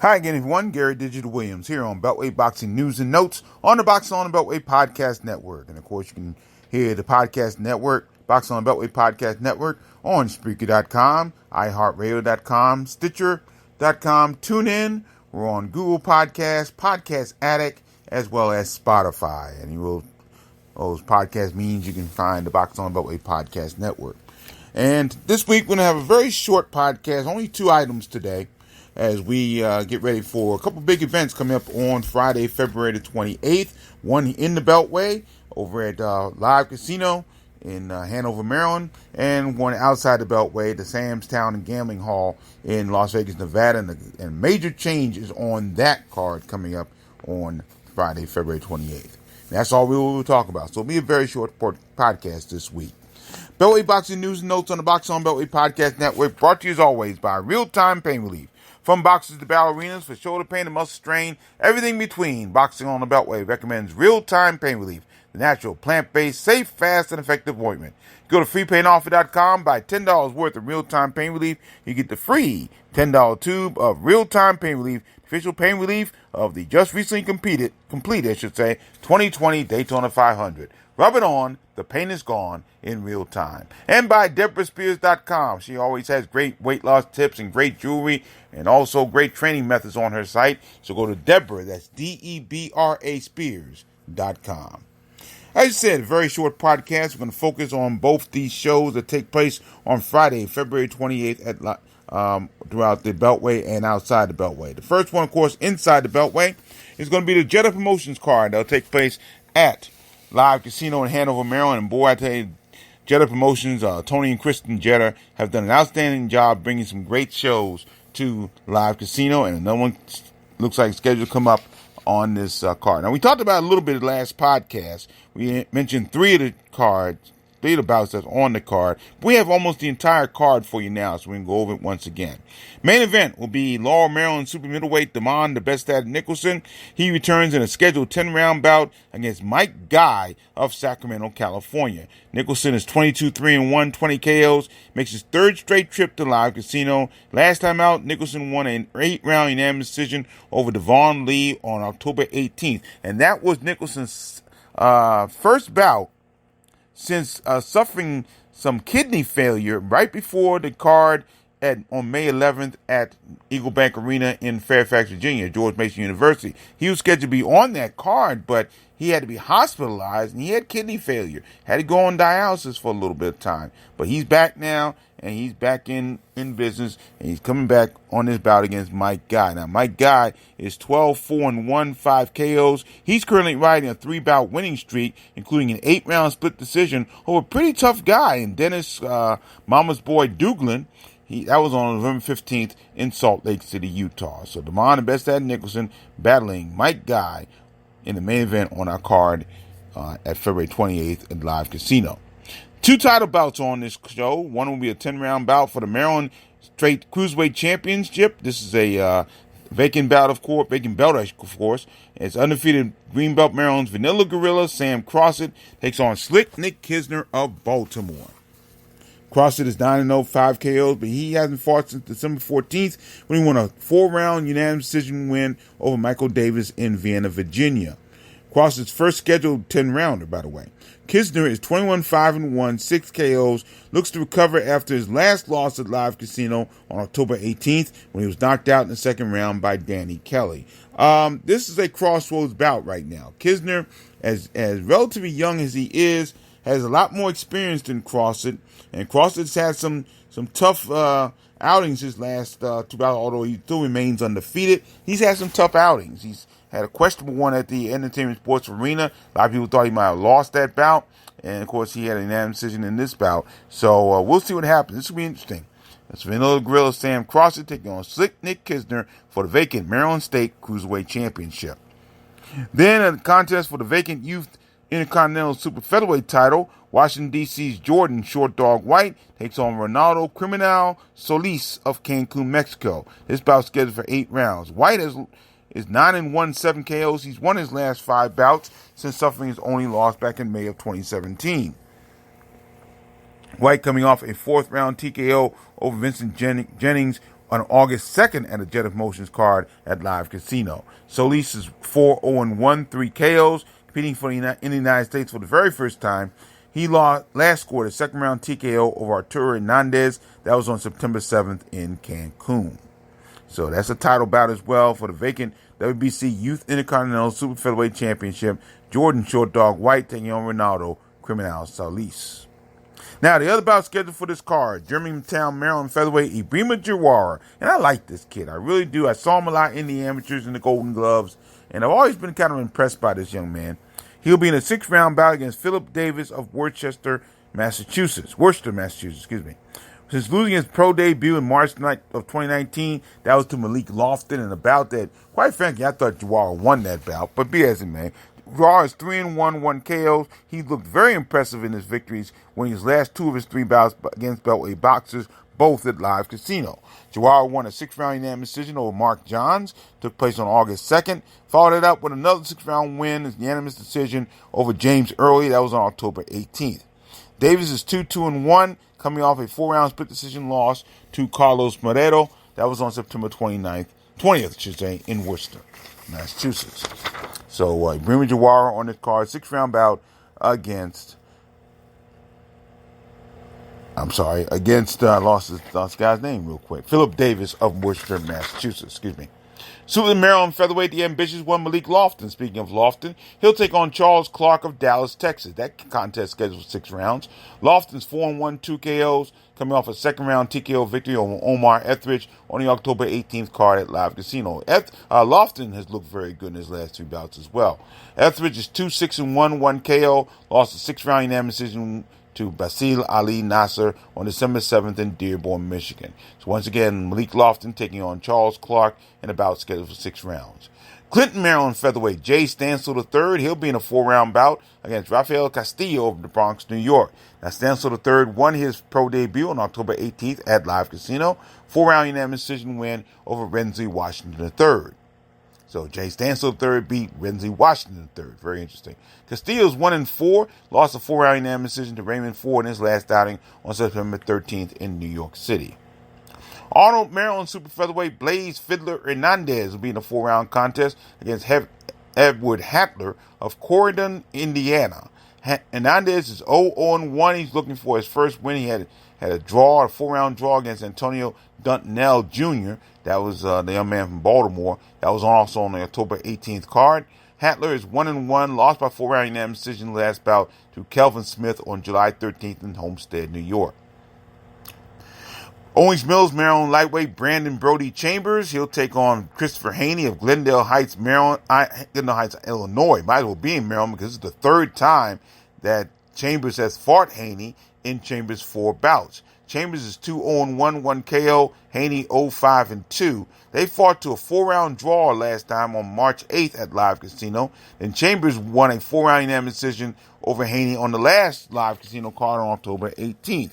Hi again, everyone. Gary Digital Williams here on Beltway Boxing News and Notes on the Boxing on the Beltway Podcast Network. And of course, you can hear the podcast network, Boxing on the Beltway Podcast Network, on Spreaker.com, iHeartRadio.com, Stitcher.com, TuneIn. We're on Google Podcasts, Podcast Addict, as well as Spotify. And those podcast means you can find the Boxing on the Beltway Podcast Network. And this week, we're going to have a very short podcast, only 2 items today, as we get ready for a couple big events coming up on Friday, February the 28th. One in the Beltway over at Live Casino in Hanover, Maryland, and one outside the Beltway, the Sam's Town and Gambling Hall in Las Vegas, Nevada. And major changes on that card coming up on Friday, February 28th. And that's all we will talk about. So it'll be a very short podcast this week. Beltway Boxing News and Notes on the Boxing on Beltway Podcast Network, brought to you as always by Real Time Pain Relief. From boxers to ballerinas, for shoulder pain and muscle strain, everything between, Boxing on the Beltway recommends real-time pain relief, the natural, plant-based, safe, fast, and effective ointment. Go to freepainoffer.com, buy $10 worth of real-time pain relief. You get the free $10 tube of real-time pain relief, official pain relief of the just recently completed 2020 Daytona 500. Rub it on, the pain is gone in real time. And by DeborahSpears.com. She always has great weight loss tips and great jewelry and also great training methods on her site. So go to Deborah, that's DEBRA Spears.com. As I said, a very short podcast. We're going to focus on both these shows that take place on Friday, February 28th at throughout the Beltway and outside the Beltway. The first one, of course, inside the Beltway is going to be the Jetta Promotions card that will take place at Live Casino in Hanover, Maryland. And boy, I tell you, Jetta Promotions, Tony and Kristen Jetta have done an outstanding job bringing some great shows to Live Casino, and another one looks like scheduled to come up on this card. Now, we talked about it a little bit in the last podcast. We mentioned 3 of the cards, 3 of the bouts that's on the card. We have almost the entire card for you now, so we can go over it once again. Main event will be Laurel, Maryland super middleweight Damon, the best at Nicholson. He returns in a scheduled 10-round bout against Mike Guy of Sacramento, California. Nicholson is 22-3-1, 20 KOs, makes his 3rd straight trip to Live Casino. Last time out, Nicholson won an 8-round unanimous decision over Devon Lee on October 18th. And that was Nicholson's first bout since suffering some kidney failure right before the card on May 11th at Eagle Bank Arena in Fairfax, Virginia, George Mason University. He was scheduled to be on that card, but he had to be hospitalized, and he had kidney failure. Had to go on dialysis for a little bit of time. But he's back now, and he's back in business, and he's coming back on this bout against Mike Guy. Now, Mike Guy is 12-4-1, 5 KOs. He's currently riding a 3-bout winning streak, including an 8-round split decision over a pretty tough guy in Dennis Mama's Boy Duglin. That was on November 15th in Salt Lake City, Utah. So Damon and Bestad Nicholson battling Mike Guy in the main event on our card at February 28th at Live Casino. 2 title bouts on this show. One will be a 10-round bout for the Maryland Straight Cruiserweight Championship. This is a vacant belt, of course. It's undefeated Greenbelt Maryland's Vanilla Gorilla Sam Crossett takes on Slick Nick Kistner of Baltimore. Crossett is 9-0, 5 KOs, but he hasn't fought since December 14th when he won a 4-round unanimous decision win over Michael Davis in Vienna, Virginia. Crossett's first scheduled 10-rounder, by the way. Kistner is 21-5-1, 6 KOs, looks to recover after his last loss at Live Casino on October 18th when he was knocked out in the second round by Danny Kelly. This is a crossroads bout right now. Kistner, as relatively young as he is, has a lot more experience than Crossett, and Crossett's had some tough outings his last 2 bouts, although he still remains undefeated. He's had some tough outings. He's had a questionable one at the Entertainment Sports Arena. A lot of people thought he might have lost that bout, and of course he had an unanimous decision in this bout. So we'll see what happens. This will be interesting. That's Vanilla Gorilla Sam Crossett taking on Slick Nick Kistner for the vacant Maryland State Cruiserweight Championship. Then a contest for the vacant Youth Intercontinental Super Featherweight title, Washington, D.C.'s Jordan Short Dog White takes on Ronaldcriminal Solis of Cancun, Mexico. This bout scheduled for 8 rounds. White is 9-1, 7 KOs. He's won his last 5 bouts since suffering his only loss back in May of 2017. White coming off a 4th round TKO over Vincent Jennings on August 2nd at the Jet of Motions card at Live Casino. Solis is 4-0-1, 3 KOs, competing in the United States for the very first time. He last scored a second-round TKO over Arturo Hernandez. That was on September 7th in Cancun. So that's a title bout as well for the vacant WBC Youth Intercontinental Super Featherweight Championship. Jordan Short Dog White taking on Ronaldcriminal Solis. Now, the other bout scheduled for this card, Germantown, Maryland featherweight Ibrahima Jawara. And I like this kid. I really do. I saw him a lot in the amateurs and the Golden Gloves. And I've always been kind of impressed by this young man. He'll be in a 6th-round bout against Phillip Davis of Worcester, Massachusetts. Since losing his pro debut in March of 2019, that was to Malik Lofton, in a bout that, quite frankly, I thought Jawara won that bout. But be as it may, Jawara is 3-1, 1 KOs. He looked very impressive in his victories, winning his last 2 of his 3 bouts against Beltway boxers, both at Live Casino. Jawara won a 6th-round unanimous decision over Mark Johns, took place on August 2nd. Followed it up with another 6th-round win, a unanimous decision over James Early. That was on October 18th. Davis is 2-1, coming off a 4-round split decision loss to Carlos Moreto. That was on September 20th, in Worcester, Massachusetts. So, Ibrahima Jawara on this card, 6th-round bout against lost the guy's name real quick. Phillip Davis of Worcester, Massachusetts, Super Maryland featherweight, the ambitious one, Malik Lofton. Speaking of Lofton, he'll take on Charles Clark of Dallas, Texas. That contest scheduled for 6 rounds. Lofton's 4-1, 2 KOs, coming off a 2nd-round TKO victory over Omar Etheridge on the October 18th card at Live Casino. Lofton has looked very good in his last 2 bouts as well. Etheridge is 2-6-1, 1 KO, lost a 6th-round unanimous decision to Basil Ali Nasser on December 7th in Dearborn, Michigan. So once again, Malik Lofton taking on Charles Clark in a bout scheduled for 6 rounds. Clinton, Maryland featherweight Jay Stansel III, he'll be in a 4-round bout against Rafael Castillo of the Bronx, New York. Now, Stansel III won his pro debut on October 18th at Live Casino, 4-round unanimous decision win over Renzi Washington III. So Jay Stansel III beat Renzi Washington III. Very interesting. Castillo's 1-4, lost a 4-round unanimous decision to Raymond Ford in his last outing on September 13th in New York City. Arnold, Maryland super featherweight Blaze Fiddler Hernandez will be in a 4-round contest against Edward Heckler of Corydon, Indiana. Hernandez is 0-1. He's looking for his first win. He had a 4-round draw against Antonio Duntnell Jr. That was the young man from Baltimore. That was also on the October 18th card. Hattler is 1-1, lost by 4-round unanimous decision last bout to Kelvin Smith on July 13th in Homestead, New York. Owings Mills, Maryland lightweight Brandon Brody Chambers. He'll take on Christopher Haney of Glendale Heights, Illinois. Might as well be in Maryland because it's the 3rd time that Chambers has fought Haney in Chambers' 4 bouts. Chambers is 2-1, 1 KO. Haney 0-5-2. They fought to a 4-round draw last time on March 8th at Live Casino. Then Chambers won a 4-round unanimous decision over Haney on the last Live Casino card on October 18th.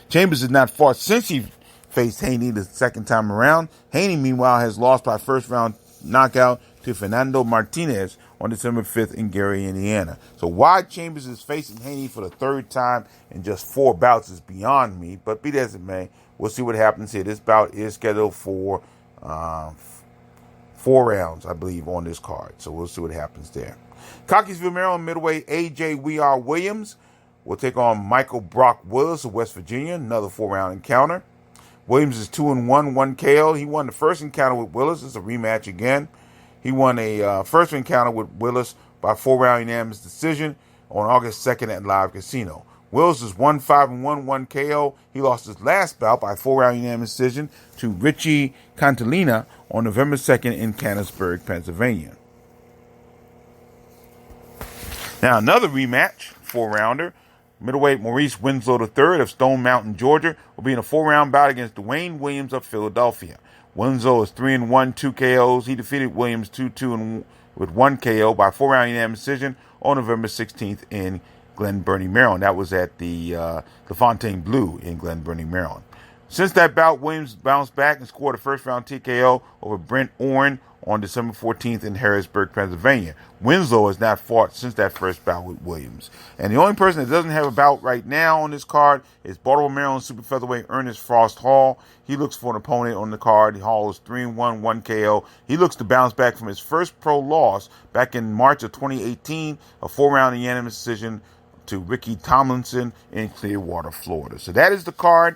Chambers has not fought since he faced Haney the 2nd time around. Haney, meanwhile, has lost by 1st-round knockout to Fernando Martinez on December 5th in Gary, Indiana. So why Chambers is facing Haney for the 3rd time in just 4 bouts is beyond me, but be that as it may, we'll see what happens here. This bout is scheduled for 4 rounds, I believe, on this card. So we'll see what happens there. Cockeysville, Maryland middleweight A.J. We-Are Williams will take on Michael Brock Willis of West Virginia, another 4-round encounter. Williams is 2-1, 1 KO. He won the first encounter with Willis. It's a rematch again. He won a first encounter with Willis by 4-round unanimous decision on August 2nd at Live Casino. Willis is 1-5-1, 1 KO. He lost his last bout by 4-round unanimous decision to Richie Cantalina on November 2nd in Canonsburg, Pennsylvania. Now another rematch, 4-rounder. Middleweight Maurice Winslow III of Stone Mountain, Georgia, will be in a 4-round bout against Dwayne Williams of Philadelphia. Winslow is 3-1, 2 KOs. He defeated Williams 2-2 with 1 KO by 4-round unanimous decision on November 16th in Glen Burnie, Maryland. That was at the LaFontaine Blue in Glen Burnie, Maryland. Since that bout, Williams bounced back and scored a 1st-round TKO over Brent Orrin on December 14th in Harrisburg, Pennsylvania. Winslow has not fought since that first bout with Williams. And the only person that doesn't have a bout right now on this card is Baltimore, Maryland super featherweight Ernest Frost Hall. He looks for an opponent on the card. Hall is 3-1, 1 KO. He looks to bounce back from his first pro loss back in March of 2018, a 4-round unanimous decision to Ricky Tomlinson in Clearwater, Florida. So that is the card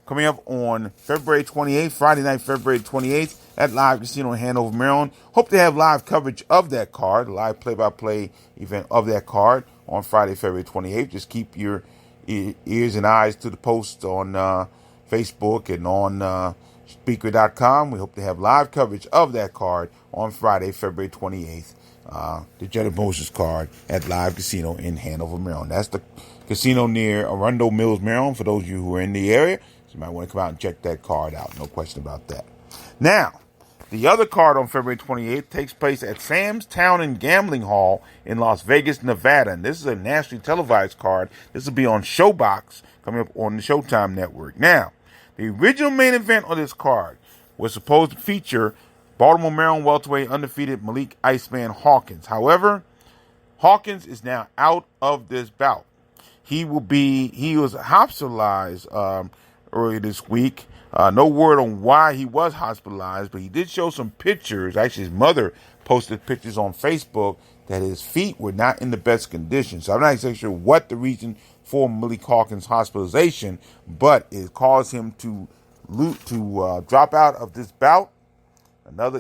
coming up on February 28th, Friday night, February 28th at Live Casino in Hanover, Maryland. Hope to have live coverage of that card, live play-by-play event of that card on Friday, February 28th. Just keep your ears and eyes to the posts on Facebook and on Speaker.com. We hope to have live coverage of that card on Friday, February 28th. The Jetta Moses card at Live Casino in Hanover, Maryland. That's the casino near Arundel Mills, Maryland, for those of you who are in the area. So you might want to come out and check that card out. No question about that. Now, the other card on February 28th takes place at Sam's Town and Gambling Hall in Las Vegas, Nevada. And this is a nationally televised card. This will be on Showbox, coming up on the Showtime network. Now, the original main event on this card was supposed to feature Baltimore, Maryland welterweight undefeated Malik Iceman Hawkins. However, Hawkins is now out of this bout. He was hospitalized earlier this week. No word on why he was hospitalized, but he did show some pictures. Actually, his mother posted pictures on Facebook that his feet were not in the best condition. So I'm not exactly sure what the reason for Malik Hawkins' hospitalization, but it caused him to drop out of this bout.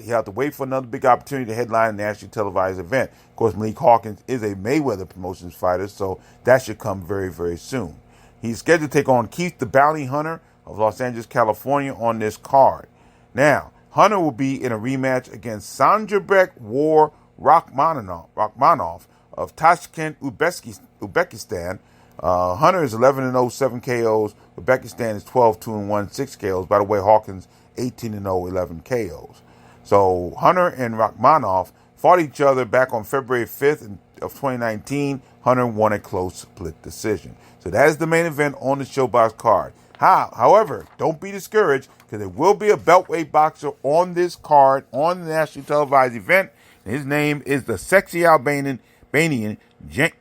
He had to wait for another big opportunity to headline a nationally televised event. Of course, Malik Hawkins is a Mayweather Promotions fighter, so that should come very, very soon. He's scheduled to take on Keith the Bounty Hunter of Los Angeles, California on this card. Now, Hunter will be in a rematch against Sanja War Rachmaninoff of Tashkent, Uzbekistan. Hunter is 11-0, 7 KOs. Uzbekistan is 12-2-1, 6 KOs. By the way, Hawkins 18-0, 11 KOs. So Hunter and Rachmaninoff fought each other back on February 5th of 2019. Hunter won a close split decision. So that is the main event on the Showbox card. However, don't be discouraged, because there will be a Beltway boxer on this card on the nationally televised event. And his name is the sexy Albanian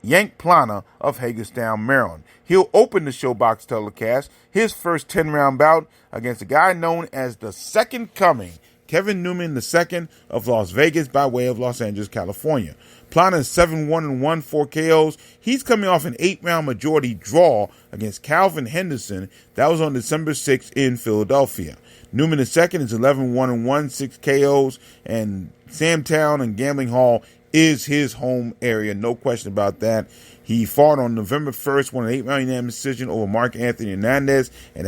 Yank Plana of Hagerstown, Maryland. He'll open the Showbox telecast, his first 10-round bout against a guy known as the Second Coming, Kevin Newman II of Las Vegas by way of Los Angeles, California. Plana is 7-1-1, 4 KOs. He's coming off an 8-round majority draw against Calvin Henderson. That was on December 6th in Philadelphia. Newman II is 11-1-1, 6 KOs, and Samtown and Gambling Hall is his home area, no question about that. He fought on November 1st, won an 8-round unanimous decision over Mark Anthony Hernandez, and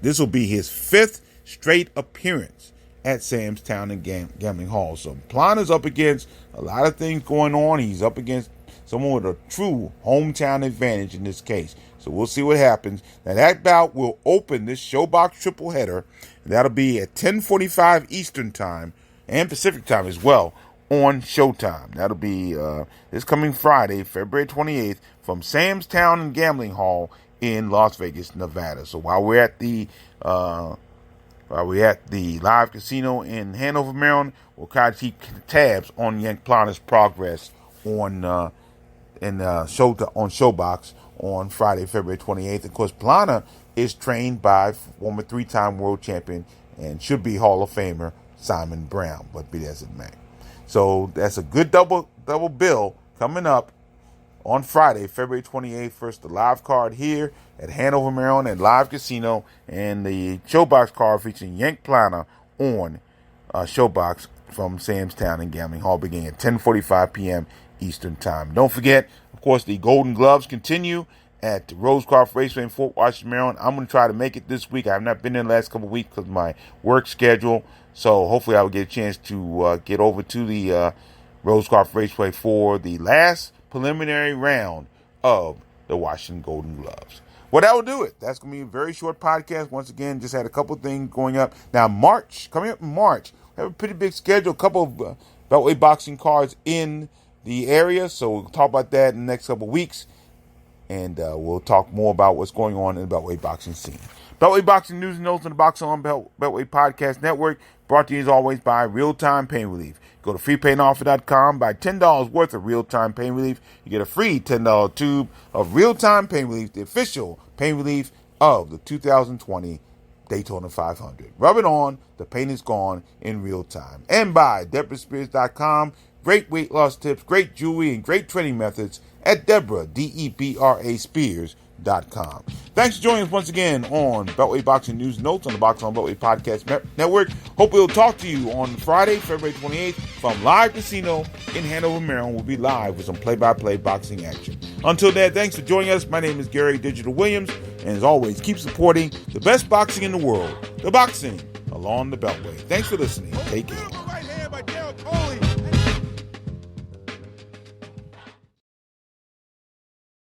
this will be his 5th straight appearance at Sam's Town and Gambling Hall. So Plana's up against a lot of things going on. He's up against someone with a true hometown advantage in this case. So we'll see what happens. Now that bout will open this Showbox triple header. That'll be at 10:45 Eastern Time and Pacific Time as well on Showtime. That'll be this coming Friday, February 28th, from Sam's Town and Gambling Hall in Las Vegas, Nevada. So while we're at the Live Casino in Hanover, Maryland, we'll kind of keep tabs on Yank Plana's progress on Showbox on Friday, February 28th. Of course, Plana is trained by former 3-time world champion and should be Hall of Famer Simon Brown, but be that as it may. So that's a good double bill coming up on Friday, February 28th. First, the live card here at Hanover, Maryland at Live Casino, and the Showbox card featuring Yank Plana on Showbox from Sam's Town and Gambling Hall, beginning at 10:45 p.m. Eastern Time. Don't forget, of course, the Golden Gloves continue at Rosecroft Raceway in Fort Washington, Maryland. I'm going to try to make it this week. I have not been there the last couple of weeks because of my work schedule. So hopefully I will get a chance to get over to the Rosecroft Raceway for the last preliminary round of the Washington Golden Gloves. Well, that will do it. That's going to be a very short podcast. Once again, just had a couple things going up. Now, coming up in March, we have a pretty big schedule, a couple of Beltway boxing cards in the area. So we'll talk about that in the next couple of weeks. And we'll talk more about what's going on in the Beltway boxing scene. Beltway boxing news and notes on the Box On Beltway Podcast Network. Brought to you as always by Real-Time Pain Relief. Go to freepainoffer.com, buy $10 worth of Real-Time Pain Relief. You get a free $10 tube of Real-Time Pain Relief, the official pain relief of the 2020 Daytona 500. Rub it on, the pain is gone in real time. And by DeborahSpears.com, great weight loss tips, great jewelry, and great training methods at Deborah, Debra Spears.com. Thanks for joining us once again on Beltway Boxing News Notes on the Box on Beltway Podcast Network. Hope we'll talk to you on Friday, February 28th from Live Casino in Hanover, Maryland. We'll be live with some play-by-play boxing action. Until then, thanks for joining us. My name is Gary Digital Williams, and as always, keep supporting the best boxing in the world, the boxing along the Beltway. Thanks for listening. Take care.